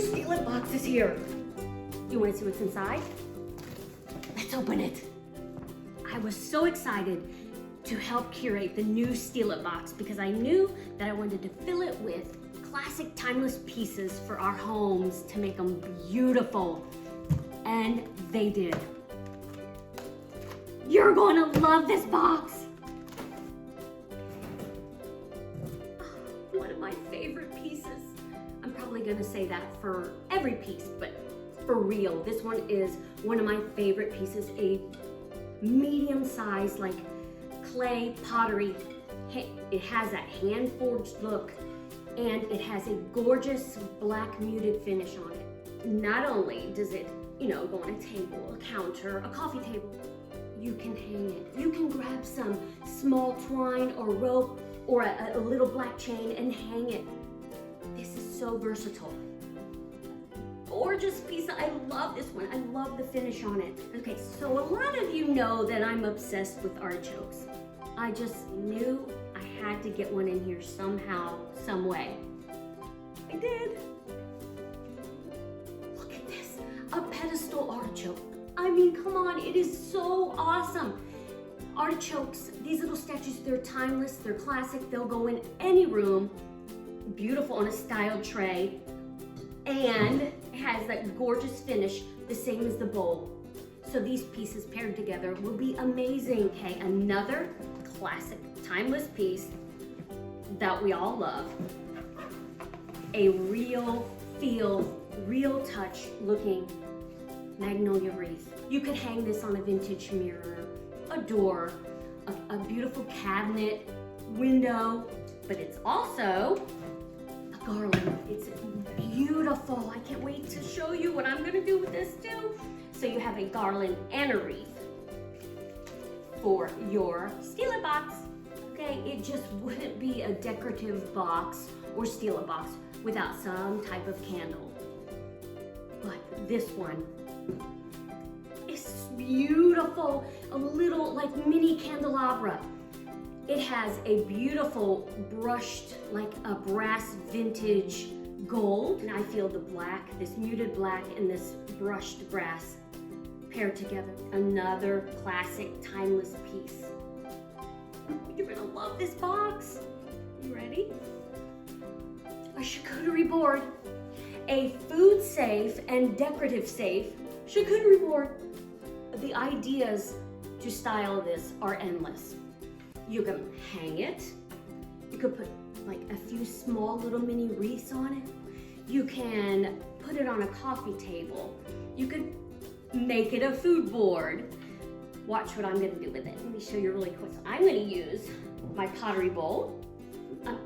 Steal It box is here. You want to see what's inside? Let's open it. I was so excited to help curate the new Steal It box because I knew that I wanted to fill it with classic timeless pieces for our homes to make them beautiful. And they did. You're gonna love this box. One of my favorite pieces. I'm probably gonna say that for every piece, but for real, this one is one of my favorite pieces. A medium-sized, like clay pottery. It has that hand-forged look, and it has a gorgeous black muted finish on it. Not only does it, go on a table, a counter, a coffee table, you can hang it. You can grab some small twine or rope or a little black chain and hang it. This is so versatile. Gorgeous piece. I love this one. I love the finish on it. Okay, so a lot of you know that I'm obsessed with artichokes. I just knew I had to get one in here somehow, some way. I did. Look at this, a pedestal artichoke. I mean, come on, it is so awesome. Artichokes, these little statues, they're timeless, they're classic, they'll go in any room. Beautiful on a styled tray. And it has that gorgeous finish, the same as the bowl. So these pieces paired together will be amazing. Okay, another classic, timeless piece that we all love. A real feel, real touch looking magnolia wreath. You could hang this on a vintage mirror, a door, a beautiful cabinet, window, but it's also a garland. It's beautiful. I can't wait to show you what I'm gonna do with this too. So you have a garland and a wreath for your Steal It box. Okay, it just wouldn't be a decorative box or Steal It box without some type of candle. But this one is beautiful, a little like mini candelabra. It has a beautiful brushed, like a brass vintage gold. And I feel the black, this muted black and this brushed brass paired together. Another classic, timeless piece. You're gonna love this box. You ready? A charcuterie board. A food safe and decorative safe charcuterie board. The ideas to style this are endless. You can hang it. You could put like a few small little mini wreaths on it. You can put it on a coffee table. You could make it a food board. Watch what I'm gonna do with it. Let me show you really quick. So I'm gonna use my pottery bowl.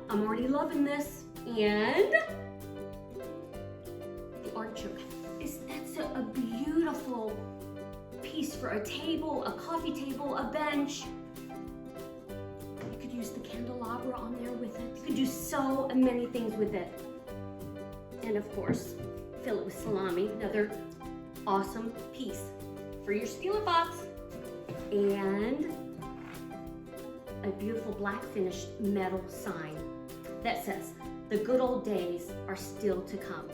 I'm already loving this. And the artichoke. That's a beautiful piece for a table, a coffee table, a bench. You could use the candelabra on there with it. You could do so many things with it. And of course, fill it with salami, another awesome piece for your Steal It box. And a beautiful black finished metal sign that says, "The good old days are still to come."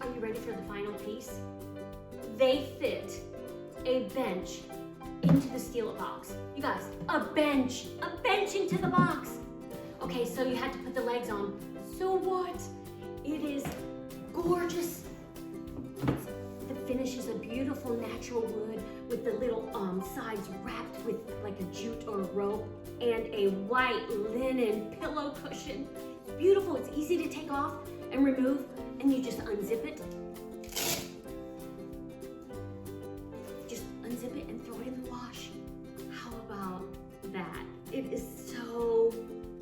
Are you ready for the final piece? They fit a bench into the Steal It box. You guys, a bench into the box. Okay, so you had to put the legs on. So what? It is gorgeous. The finish is a beautiful natural wood with the little sides wrapped with like a jute or rope and a white linen pillow cushion. It's beautiful. It's easy to take off and remove, and you just unzip it. Just unzip it and throw it in the wash. How about that? It is so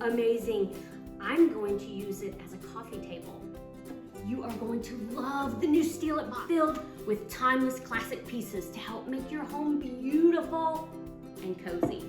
amazing. I'm going to use it as a coffee table. You are going to love the new Steal It box, filled with timeless classic pieces to help make your home beautiful and cozy.